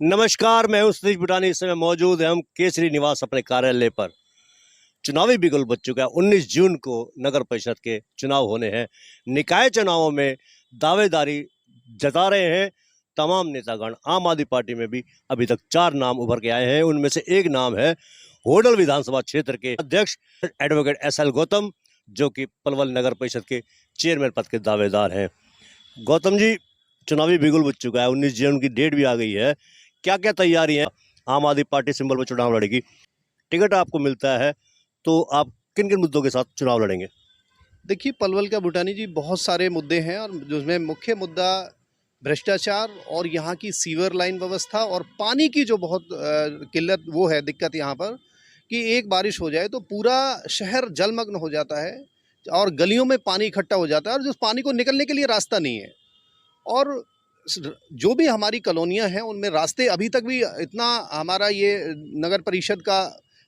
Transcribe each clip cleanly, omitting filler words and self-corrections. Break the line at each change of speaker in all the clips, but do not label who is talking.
नमस्कार, मैं हूं सतीश बुटानी। इस समय मौजूद है हम केसरी निवास अपने कार्यालय पर। चुनावी बिगुल बज चुका है। 19 जून को नगर परिषद के चुनाव होने हैं। निकाय चुनावों में दावेदारी जता रहे हैं तमाम नेतागण। आम आदमी पार्टी में भी अभी तक 4 नाम उभर के आए हैं। उनमें से एक नाम है होडल विधानसभा क्षेत्र के अध्यक्ष एडवोकेट एस.एल. गौतम, जो कि पलवल नगर परिषद के चेयरमैन पद के दावेदार हैं। गौतम जी, चुनावी बिगुल बज चुका है। 19 जून की डेट भी आ गई है। क्या क्या तैयारी है? आम आदमी पार्टी सिंबल पर चुनाव लड़ेगी। टिकट आपको मिलता है तो आप किन किन मुद्दों के साथ चुनाव लड़ेंगे?
देखिए, पलवल का बुटानी जी बहुत सारे मुद्दे हैं और जिसमें मुख्य मुद्दा भ्रष्टाचार और यहाँ की सीवर लाइन व्यवस्था और पानी की जो बहुत किल्लत वो है, दिक्कत यहाँ पर कि एक बारिश हो जाए तो पूरा शहर जलमग्न हो जाता है और गलियों में पानी इकट्ठा हो जाता है और जिस पानी को निकलने के लिए रास्ता नहीं है। और जो भी हमारी कॉलोनियाँ हैं उनमें रास्ते अभी तक भी इतना हमारा ये नगर परिषद का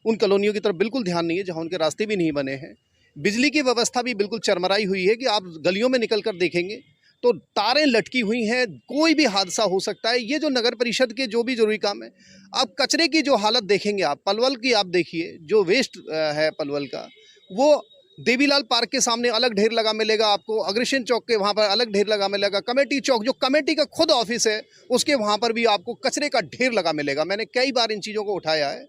उन कॉलोनियों की तरफ बिल्कुल ध्यान नहीं है जहाँ उनके रास्ते भी नहीं बने हैं। बिजली की व्यवस्था भी बिल्कुल चरमराई हुई है कि आप गलियों में निकल कर देखेंगे तो तारें लटकी हुई हैं, कोई भी हादसा हो सकता है। ये जो नगर परिषद के जो भी जरूरी काम है, आप कचरे की जो हालत देखेंगे, आप पलवल की आप देखिए, जो वेस्ट है पलवल का, वो देवीलाल पार्क के सामने अलग ढेर लगा मिलेगा आपको, अग्रसेन चौक के वहाँ पर अलग ढेर लगा मिलेगा, कमेटी चौक जो कमेटी का खुद ऑफिस है उसके वहाँ पर भी आपको कचरे का ढेर लगा मिलेगा। मैंने कई बार इन चीज़ों को उठाया है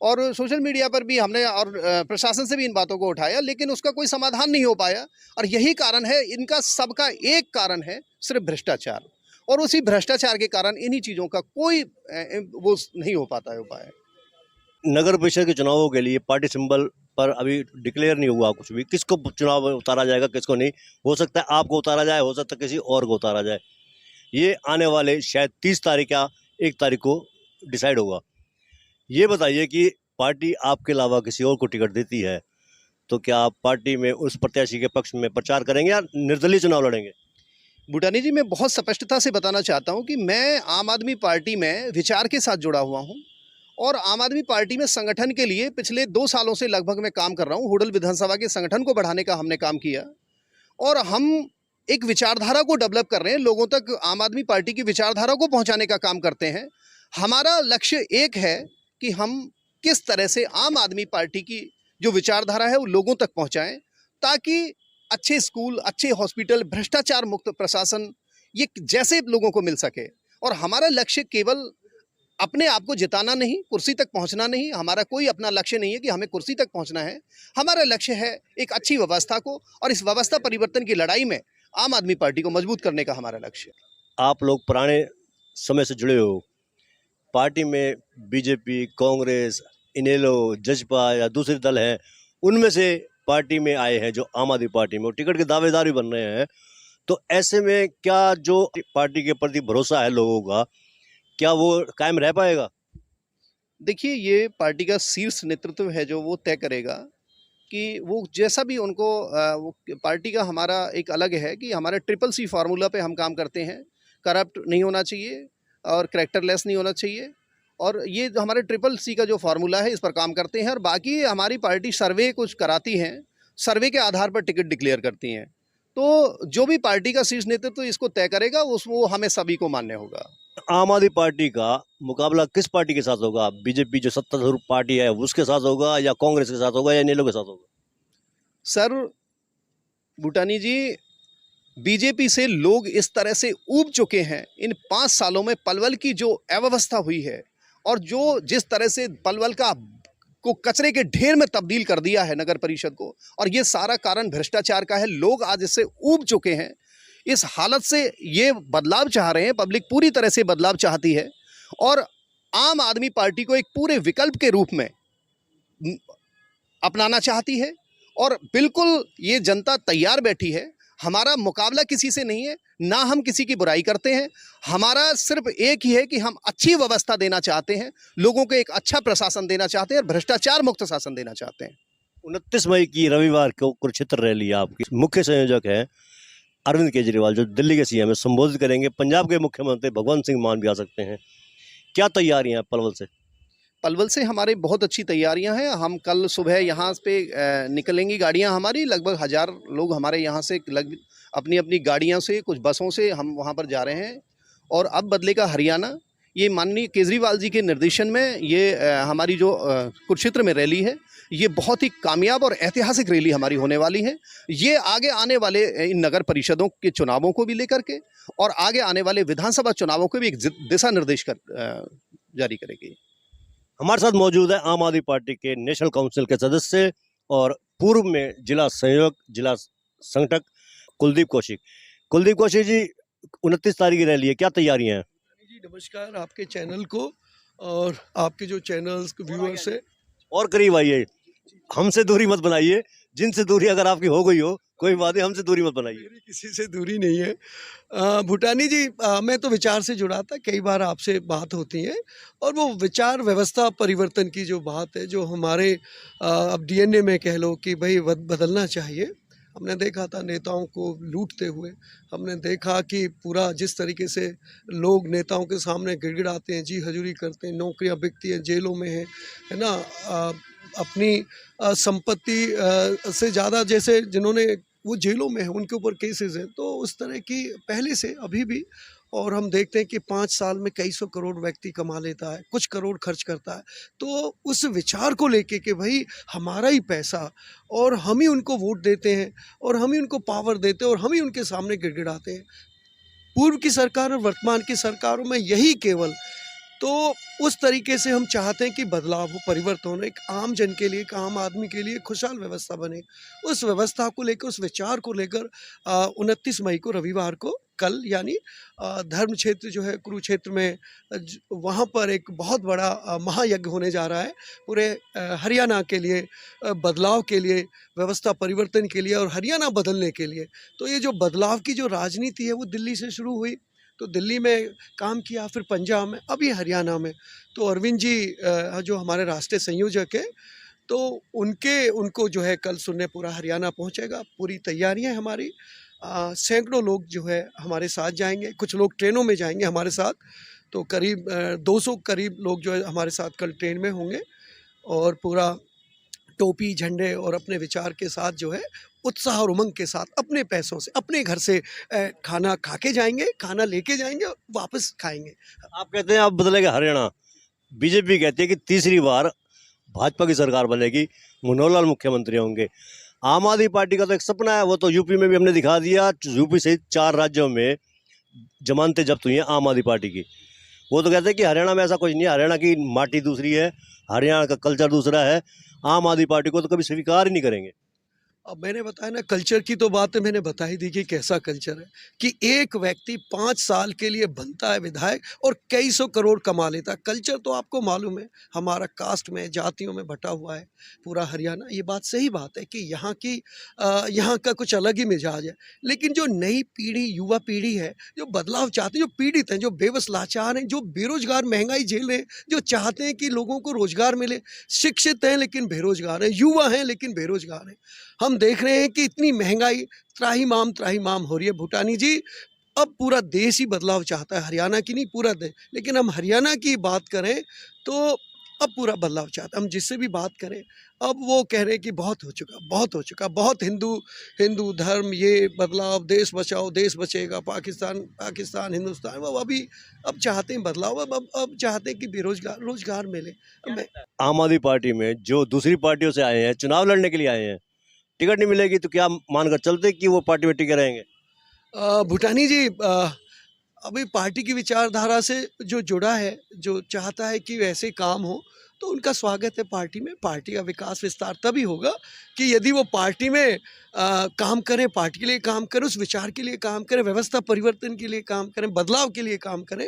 और सोशल मीडिया पर भी हमने और प्रशासन से भी इन बातों को उठाया, लेकिन उसका कोई समाधान नहीं हो पाया। और यही कारण है, इनका सबका एक कारण है सिर्फ भ्रष्टाचार, और उसी भ्रष्टाचार के कारण इन्हीं चीज़ों का कोई वो नहीं हो पाता है उपाय।
नगर परिषद के चुनावों के लिए पार्टी सिंबल पर अभी डिक्लेयर नहीं हुआ कुछ भी। किसको चुनाव में उतारा जाएगा, किसको नहीं। हो सकता है आपको उतारा जाए, हो सकता है किसी और को उतारा जाए। ये आने वाले शायद 30 तारीख या 1 तारीख को डिसाइड होगा। ये बताइए कि पार्टी आपके अलावा किसी और को टिकट देती है तो क्या आप पार्टी में उस प्रत्याशी के पक्ष में प्रचार करेंगे या निर्दलीय चुनाव लड़ेंगे?
बुटानी जी, मैं बहुत स्पष्टता से बताना चाहता हूं कि मैं आम आदमी पार्टी में विचार के साथ जुड़ा हुआ हूं और आम आदमी पार्टी में संगठन के लिए पिछले 2 सालों से लगभग मैं काम कर रहा हूं। होडल विधानसभा के संगठन को बढ़ाने का हमने काम किया और हम एक विचारधारा को डेवलप कर रहे हैं, लोगों तक आम आदमी पार्टी की विचारधारा को पहुंचाने का काम करते हैं। हमारा लक्ष्य एक है कि हम किस तरह से आम आदमी पार्टी की जो विचारधारा है वो लोगों तक पहुंचाएं, ताकि अच्छे स्कूल, अच्छे हॉस्पिटल, भ्रष्टाचार मुक्त प्रशासन ये जैसे लोगों को मिल सके। और हमारा लक्ष्य केवल अपने आप को जिताना नहीं, कुर्सी तक पहुंचना नहीं, हमारा कोई अपना लक्ष्य नहीं है कि हमें कुर्सी तक पहुंचना है। हमारा लक्ष्य है एक अच्छी व्यवस्था को, और इस व्यवस्था परिवर्तन की लड़ाई में आम आदमी पार्टी को मजबूत करने का हमारा लक्ष्य है।
आप लोग पुराने समय से जुड़े हो पार्टी में। बीजेपी, कांग्रेस, इनेलो, जसपा या दूसरे दल हैं, उनमें से पार्टी में आए हैं जो आम आदमी पार्टी में, और टिकट के दावेदार भी बन रहे हैं। तो ऐसे में क्या जो पार्टी के प्रति भरोसा है लोगों का, क्या वो कायम रह पाएगा?
देखिए, ये पार्टी का शीर्ष नेतृत्व है जो वो तय करेगा कि वो जैसा भी उनको वो पार्टी का हमारा एक अलग है कि हमारे ट्रिपल सी फार्मूला पे हम काम करते हैं। करप्ट नहीं होना चाहिए और कैरेक्टरलेस नहीं होना चाहिए, और ये जो हमारे ट्रिपल सी का जो फार्मूला है इस पर काम करते हैं। और बाकी हमारी पार्टी सर्वे कुछ कराती हैं, सर्वे के आधार पर टिकट डिक्लेयर करती हैं। तो जो भी पार्टी का शीर्ष नेतृत्व इसको तय करेगा उस वो हमें सभी को मान्य होगा।
आम आदमी पार्टी का मुकाबला किस पार्टी के साथ होगा? बीजेपी जो सत्तारूढ़ पार्टी है उसके साथ होगा, या कांग्रेस के साथ होगा, या इनेलो के साथ होगा?
सर बूटानी जी, बीजेपी से लोग इस तरह से ऊब चुके हैं इन 5 सालों में। पलवल की जो अव्यवस्था हुई है और जो जिस तरह से पलवल का को कचरे के ढेर में तब्दील कर दिया है नगर परिषद को, और ये सारा कारण भ्रष्टाचार का है। लोग आज इससे ऊब चुके हैं। इस हालत से ये बदलाव चाह रहे हैं, पब्लिक पूरी तरह से बदलाव चाहती है और आम आदमी पार्टी को एक पूरे विकल्प के रूप में अपनाना चाहती है। और बिल्कुल ये जनता तैयार बैठी है। हमारा मुकाबला किसी से नहीं है, ना हम किसी की बुराई करते हैं। हमारा सिर्फ एक ही है कि हम अच्छी व्यवस्था देना चाहते हैं, लोगों को एक अच्छा प्रशासन देना चाहते हैं और भ्रष्टाचार मुक्त शासन देना चाहते हैं।
29 मई की रविवार को कुरुक्षेत्र रैली आपकी मुख्य संयोजक है अरविंद केजरीवाल, जो दिल्ली के सीएम है, संबोधित करेंगे। पंजाब के मुख्यमंत्री भगवंत सिंह मान भी आ सकते हैं। क्या तैयारियां हैं पलवल से?
पलवल से हमारी बहुत अच्छी तैयारियां हैं। हम कल सुबह यहाँ पे निकलेंगी गाड़ियां हमारी, लगभग 1000 लोग हमारे यहाँ से अपनी अपनी गाड़ियां से, कुछ बसों से हम वहाँ पर जा रहे हैं। और अब बदलेगा हरियाणा। ये माननीय केजरीवाल जी के निर्देशन में ये हमारी जो कुरुक्षेत्र में रैली है, ये बहुत ही कामयाब और ऐतिहासिक रैली हमारी होने वाली है। ये आगे आने वाले इन नगर परिषदों के चुनावों को भी लेकर के और आगे आने वाले विधानसभा चुनावों को भी एक दिशा निर्देश जारी करेगी।
हमारे साथ मौजूद है आम आदमी पार्टी के नेशनल काउंसिल के सदस्य और पूर्व में जिला संयोजक, जिला संगठक कुलदीप कौशिक। कुलदीप कौशिक जी, 29 तारीख की रैली है, क्या तैयारियां हैं?
जी नमस्कार आपके चैनल को और आपके जो चैनल्स व्यूअर्स है।
और करीब आइए, हमसे दूरी मत बनाइए। जिनसे दूरी अगर आपकी हो गई हो कोई बात नहीं, हमसे दूरी मत बनाइए।
मेरी किसी से दूरी नहीं है। भूटानी जी, मैं तो विचार से जुड़ा था, कई बार आपसे बात होती है और वो विचार व्यवस्था परिवर्तन की जो बात है, जो हमारे अब डीएनए में कह लो कि भाई बदलना चाहिए। हमने देखा था नेताओं को लूटते हुए, हमने देखा कि पूरा जिस तरीके से लोग नेताओं के सामने गिड़गिड़ाते हैं, जी हजूरी करते हैं, नौकरियां बिकती हैं, जेलों में है ना। अपनी संपत्ति से ज़्यादा, जैसे जिन्होंने वो जेलों में है उनके ऊपर केसेस हैं, तो उस तरह की पहले से अभी भी। और हम देखते हैं कि 5 साल में कई सौ करोड़ व्यक्ति कमा लेता है, कुछ करोड़ खर्च करता है। तो उस विचार को लेके कि भाई हमारा ही पैसा और हम ही उनको वोट देते हैं और हम ही उनको पावर देते हैं और हम ही उनके सामने गिड़गिड़ाते हैं। पूर्व की सरकार और वर्तमान की सरकारों में यही केवल, तो उस तरीके से हम चाहते हैं कि बदलाव हो, परिवर्तन हो, एक आम जन के लिए, एक आम आदमी के लिए खुशहाल व्यवस्था बने। उस व्यवस्था को लेकर, उस विचार को लेकर 29 मई को रविवार को, कल यानी धर्म क्षेत्र जो है कुरुक्षेत्र में, वहाँ पर एक बहुत बड़ा महायज्ञ होने जा रहा है पूरे हरियाणा के लिए, बदलाव के लिए, व्यवस्था परिवर्तन के लिए और हरियाणा बदलने के लिए। तो ये जो बदलाव की जो राजनीति है वो दिल्ली से शुरू हुई, तो दिल्ली में काम किया, फिर पंजाब में, अभी हरियाणा में। तो अरविंद जी जो हमारे राष्ट्रीय संयोजक हैं, तो उनको जो है कल सुनने पूरा हरियाणा पहुंचेगा। पूरी तैयारियां हमारी, सैकड़ों लोग जो है हमारे साथ जाएंगे, कुछ लोग ट्रेनों में जाएंगे हमारे साथ। तो करीब 200 करीब लोग जो है हमारे साथ कल ट्रेन में होंगे और पूरा टोपी, झंडे और अपने विचार के साथ जो है उत्साह और उमंग के साथ अपने पैसों से, अपने घर से खाना खा के जाएंगे, खाना लेके जाएंगे और वापस खाएंगे।
आप कहते हैं आप बदलेगा हरियाणा, बीजेपी कहती है कि तीसरी बार भाजपा की सरकार बनेगी, मनोहर लाल मुख्यमंत्री होंगे। आम आदमी पार्टी का तो एक सपना है, वो तो यूपी में भी हमने दिखा दिया। यूपी सहित 4 राज्यों में जमानतें जब्त हुई हैं आम आदमी पार्टी की। वो तो कहते हैं कि हरियाणा में ऐसा कुछ नहीं है, हरियाणा की माटी दूसरी है, हरियाणा का कल्चर दूसरा है। आम आदमी पार्टी को तो कभी स्वीकार ही नहीं करेंगे।
अब मैंने बताया ना, कल्चर की तो बात है, मैंने बता ही दी कि कैसा कल्चर है कि एक व्यक्ति 5 साल के लिए बनता है विधायक और कई सौ करोड़ कमा लेता है। कल्चर तो आपको मालूम है, हमारा कास्ट में, जातियों में बटा हुआ है पूरा हरियाणा। ये बात सही बात है कि यहाँ का कुछ अलग ही मिजाज है। लेकिन जो नई पीढ़ी, युवा पीढ़ी है, जो बदलाव चाहती है, जो पीड़ित हैं, जो बेबस लाचार हैं, जो बेरोजगार महंगाई झेल रहे हैं, जो चाहते हैं कि लोगों को रोजगार मिले, शिक्षित हैं लेकिन बेरोजगार हैं, युवा हैं लेकिन बेरोजगार हैं। हम देख रहे हैं कि इतनी महंगाई त्राहिमाम हो रही है। भूटानी जी, अब पूरा देश ही बदलाव चाहता है, हरियाणा की नहीं, पूरा देश। लेकिन हम हरियाणा की बात करें तो अब पूरा बदलाव चाहता है। हम जिससे भी बात करें, अब वो कह रहे हैं कि बहुत हो चुका, बहुत हिंदू धर्म, ये बदलाव, देश बचाओ, देश बचेगा, पाकिस्तान हिंदुस्तान। वो अब चाहते हैं बदलाव, अब चाहते हैं कि रोजगार मिले।
आम आदमी पार्टी में जो दूसरी पार्टियों से आए हैं, चुनाव लड़ने के लिए आए हैं, टिकट नहीं मिलेगी तो क्या मानकर चलते कि वो पार्टी में टिके रहेंगे?
भूटानी जी, अभी पार्टी की विचारधारा से जो जुड़ा है, जो चाहता है कि वैसे काम हो, तो उनका स्वागत है पार्टी में। पार्टी का विकास विस्तार तभी होगा कि यदि वो पार्टी में काम करें, पार्टी के लिए काम करें, उस विचार के लिए काम करें, व्यवस्था परिवर्तन के लिए काम करें, बदलाव के लिए काम करें।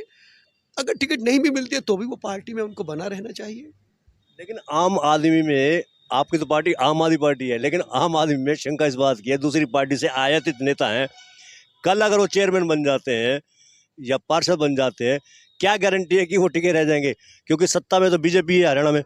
अगर टिकट नहीं भी मिलती है तो भी वो पार्टी में उनको बना रहना चाहिए।
लेकिन आम आदमी में, आपकी तो पार्टी आम आदमी पार्टी है, लेकिन आम आदमी में शंका इस बात की है, दूसरी पार्टी से आयातित नेता हैं, कल अगर वो चेयरमैन बन जाते हैं या पार्षद बन जाते हैं, क्या गारंटी है कि वो टिके रह जाएंगे? क्योंकि सत्ता में तो बीजेपी है हरियाणा में।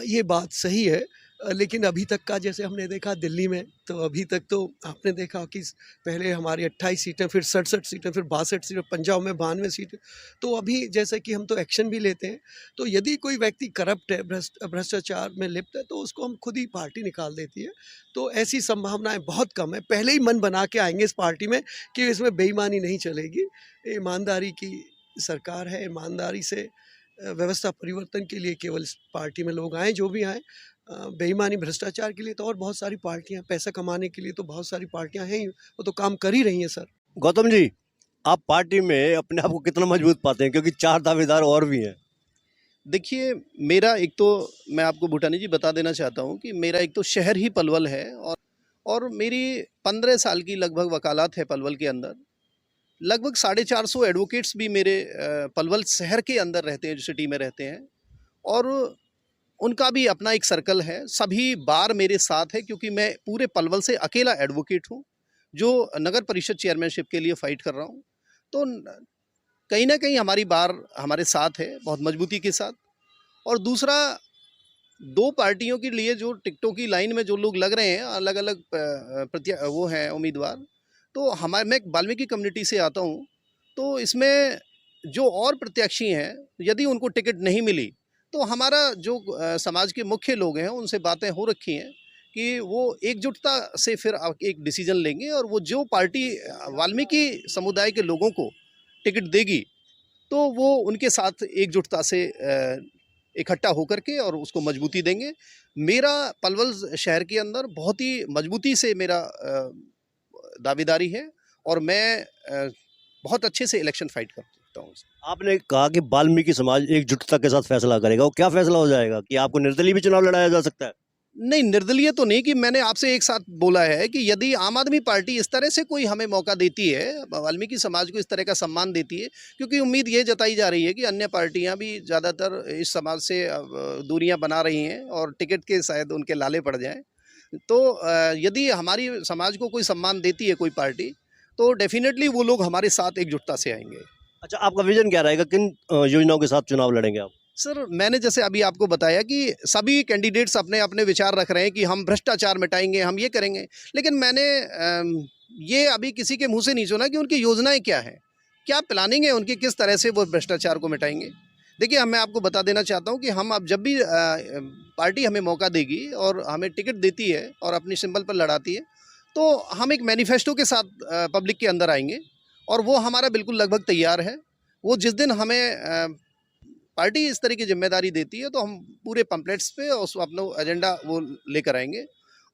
ये बात सही है, लेकिन अभी तक का जैसे हमने देखा दिल्ली में, तो अभी तक तो आपने देखा कि पहले हमारी 28 सीटें, फिर 67 सीटें, फिर 62 सीटें, पंजाब में 92 सीटें। तो अभी जैसे कि हम तो एक्शन भी लेते हैं, तो यदि कोई व्यक्ति करप्ट है, भ्रष्टाचार में लिप्त है, तो उसको हम खुद ही पार्टी निकाल देती है। तो ऐसी संभावनाएं बहुत कम है। पहले ही मन बना के आएंगे इस पार्टी में कि इसमें बेईमानी नहीं चलेगी, ईमानदारी की सरकार है, ईमानदारी से व्यवस्था परिवर्तन के लिए केवल इस पार्टी में लोग आए जो भी आए। बेईमानी भ्रष्टाचार के लिए तो और बहुत सारी पार्टियां, पैसा कमाने के लिए तो बहुत सारी पार्टियां हैं ही, वो तो काम कर ही रही हैं सर।
गौतम जी, आप पार्टी में अपने आप को कितना मजबूत पाते हैं, क्योंकि 4 दावेदार और भी हैं?
देखिए, मेरा एक तो मैं आपको भूटानी जी बता देना चाहता हूँ कि मेरा एक तो शहर ही पलवल है और मेरी 15 साल की लगभग वकालत है पलवल के अंदर। लगभग 450 एडवोकेट्स भी मेरे पलवल शहर के अंदर रहते हैं, जो सिटी में रहते हैं, और उनका भी अपना एक सर्कल है। सभी बार मेरे साथ है, क्योंकि मैं पूरे पलवल से अकेला एडवोकेट हूँ जो नगर परिषद चेयरमैनशिप के लिए फ़ाइट कर रहा हूँ। तो कहीं ना कहीं हमारी बार हमारे साथ है, बहुत मजबूती के साथ। और दूसरा, 2 पार्टियों के लिए जो टिकटों की लाइन में जो लोग लग रहे हैं, अलग अलग वो हैं उम्मीदवार, तो मैं वाल्मीकि कम्युनिटी से आता हूँ। तो इसमें जो और प्रत्याशी हैं, यदि उनको टिकट नहीं मिली तो हमारा जो समाज के मुख्य लोग हैं उनसे बातें हो रखी हैं कि वो एकजुटता से फिर एक डिसीजन लेंगे, और वो जो पार्टी वाल्मीकि समुदाय के लोगों को टिकट देगी तो वो उनके साथ एकजुटता से इकट्ठा होकर के और उसको मजबूती देंगे। मेरा पलवल शहर के अंदर बहुत ही मजबूती से मेरा दावेदारी है, और मैं बहुत अच्छे से इलेक्शन फाइट कर सकता हूँ।
आपने कहा कि वाल्मीकि समाज एकजुटता के साथ फैसला करेगा, वो क्या फैसला हो जाएगा कि आपको निर्दलीय भी चुनाव लड़ाया जा सकता है?
नहीं, निर्दलीय तो नहीं, कि मैंने आपसे एक साथ बोला है कि यदि आम आदमी पार्टी इस तरह से कोई हमें मौका देती है, वाल्मीकि समाज को इस तरह का सम्मान देती है, क्योंकि उम्मीद ये जताई जा रही है कि अन्य पार्टियां भी ज़्यादातर इस समाज से दूरियां बना रही हैं और टिकट के शायद उनके लाले पड़ जाएं। तो यदि हमारी समाज को कोई सम्मान देती है कोई पार्टी, तो डेफिनेटली वो लोग हमारे साथ एकजुटता से आएंगे।
अच्छा, आपका विजन क्या रहेगा, किन योजनाओं के साथ चुनाव लड़ेंगे आप?
सर, मैंने जैसे अभी आपको बताया कि सभी कैंडिडेट्स अपने अपने विचार रख रहे हैं कि हम भ्रष्टाचार मिटाएंगे, हम ये करेंगे, लेकिन मैंने ये अभी किसी के मुंह से नहीं सुना कि उनकी योजनाएं क्या हैं, क्या प्लानिंग है उनकी, किस तरह से वो भ्रष्टाचार को मिटाएंगे। देखिए, मैं आपको बता देना चाहता हूं कि हम अब जब भी पार्टी हमें मौका देगी और हमें टिकट देती है और अपनी सिंबल पर लड़ाती है, तो हम एक मैनिफेस्टो के साथ पब्लिक के अंदर आएंगे, और वो हमारा बिल्कुल लगभग तैयार है। वो जिस दिन हमें पार्टी इस तरह की जिम्मेदारी देती है, तो हम पूरे पम्पलेट्स पे उस अपना एजेंडा वो लेकर आएंगे।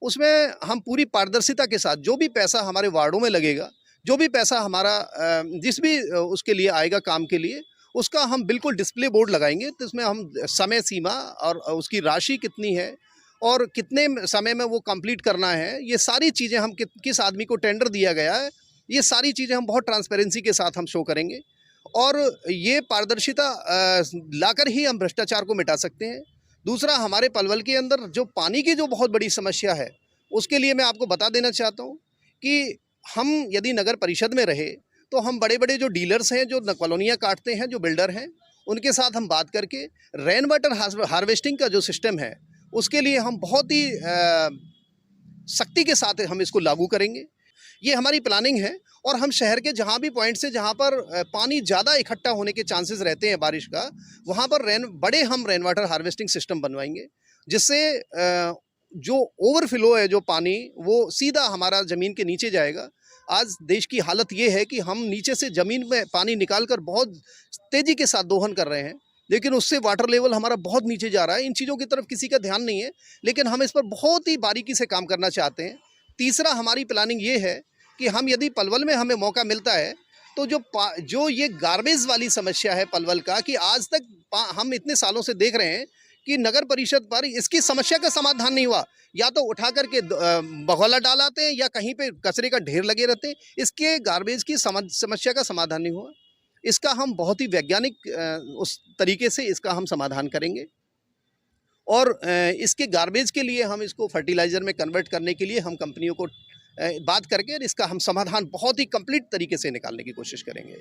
उसमें हम पूरी पारदर्शिता के साथ जो भी पैसा हमारे वार्डों में लगेगा, जो भी पैसा हमारा जिस भी उसके लिए आएगा काम के लिए, उसका हम बिल्कुल डिस्प्ले बोर्ड लगाएंगे। तो इसमें हम समय सीमा और उसकी राशि कितनी है और कितने समय में वो कंप्लीट करना है, ये सारी चीज़ें हम किस आदमी को टेंडर दिया गया है, ये सारी चीज़ें हम बहुत ट्रांसपेरेंसी के साथ हम शो करेंगे। और ये पारदर्शिता लाकर ही हम भ्रष्टाचार को मिटा सकते हैं। दूसरा, हमारे पलवल के अंदर जो पानी की जो बहुत बड़ी समस्या है, उसके लिए मैं आपको बता देना चाहता हूँ कि हम यदि नगर परिषद में रहे, तो हम बड़े बड़े जो डीलर्स हैं, जो कॉलोनियाँ काटते हैं, जो बिल्डर हैं, उनके साथ हम बात करके रेन वाटर हार्वेस्टिंग का जो सिस्टम है, उसके लिए हम बहुत ही सख्ती के साथ हम इसको लागू करेंगे। ये हमारी प्लानिंग है। और हम शहर के जहाँ भी पॉइंट से जहाँ पर पानी ज़्यादा इकट्ठा होने के चांसेस रहते हैं बारिश का, वहाँ पर हम रेन वाटर हार्वेस्टिंग सिस्टम बनवाएंगे, जिससे जो ओवरफ्लो है जो पानी, वो सीधा हमारा ज़मीन के नीचे जाएगा। आज देश की हालत ये है कि हम नीचे से ज़मीन में पानी निकाल कर बहुत तेज़ी के साथ दोहन कर रहे हैं, लेकिन उससे वाटर लेवल हमारा बहुत नीचे जा रहा है। इन चीज़ों की तरफ किसी का ध्यान नहीं है, लेकिन हम इस पर बहुत ही बारीकी से काम करना चाहते हैं। तीसरा, हमारी प्लानिंग ये है कि हम यदि पलवल में हमें मौका मिलता है, तो जो ये गार्बेज वाली समस्या है पलवल का, कि आज तक हम इतने सालों से देख रहे हैं कि नगर परिषद पर इसकी समस्या का समाधान नहीं हुआ। या तो उठा करके बगौला डालाते हैं या कहीं पे कचरे का ढेर लगे रहते हैं। इसके गार्बेज की समस्या का समाधान नहीं हुआ। इसका हम बहुत ही वैज्ञानिक उस तरीके से इसका हम समाधान करेंगे, और इसके गार्बेज के लिए हम इसको फर्टिलाइज़र में कन्वर्ट करने के लिए हम कंपनियों को बात करके इसका हम समाधान बहुत ही कंप्लीट तरीके से निकालने की कोशिश करेंगे।